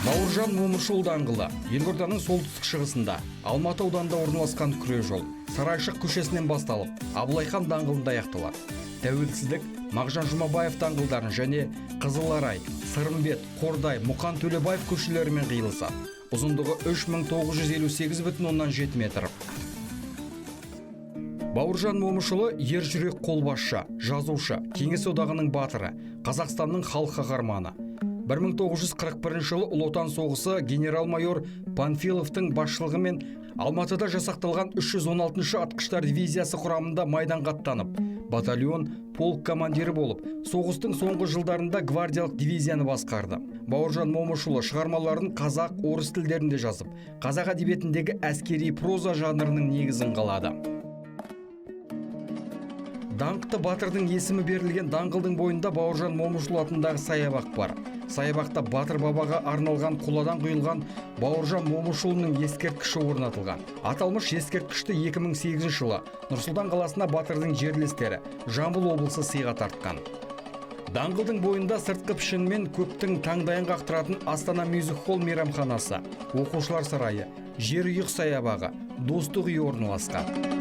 Бауыржан Момышұлы даңғылы Елорданың солтүстік шығысында Алматы ауданында орналасқан күре жол Сарайшық көшесінен басталып, Абылайхан даңғылында аяқталады. Тәуелсіздік, Мағжан Жұмабаев даңғылдарын және Қызыларай, Сырымбет, Қордай, Мұқан Төлебаев көшелерімен қиылысады. Ұзындығы 3958,7 метр. Бауыржан Момышұлы ержүрек қолбасшы, жазушы, Кеңес одағының батыры, Қазақстанның халық қаһарманы. 1941 жылы Ұлы Отан соғысы генерал-майор Панфиловтың басшылығымен Алматыда жасақталған 316-шы атқыштар дивизиясы құрамында майданға аттанып, батальон полк командирі болып, соғыстың соңғы жылдарында гвардиялық дивизияны басқарды. Бауыржан Момышұлы шығармаларын қазақ, орыс тілдерінде жазып, қазақ әдебиетіндегі әскери проза жанрының негізін қалады. Даңқты батырдың есімі берілген даңғылдың бойында Бауыржан Момышұлы атындағы саябақ бар. Саябақта батыр бабаға арналған қоладан құйылған Бауыржан Момышұлының ескерткіші орнатылған. Аталмыш ескерткішті 2008 жылы Нұр-Сұлтан қаласына батырдың жерлестері Жамбыл облысы сыйға тартқан. Даңғылдың бойында сыртқы пішінімен көптің таңдайын қақтыратын Астана Мюзик Холл мейрамханасы, оқушылар сарайы, жер үйік саябағы, достық үйі орналасқан.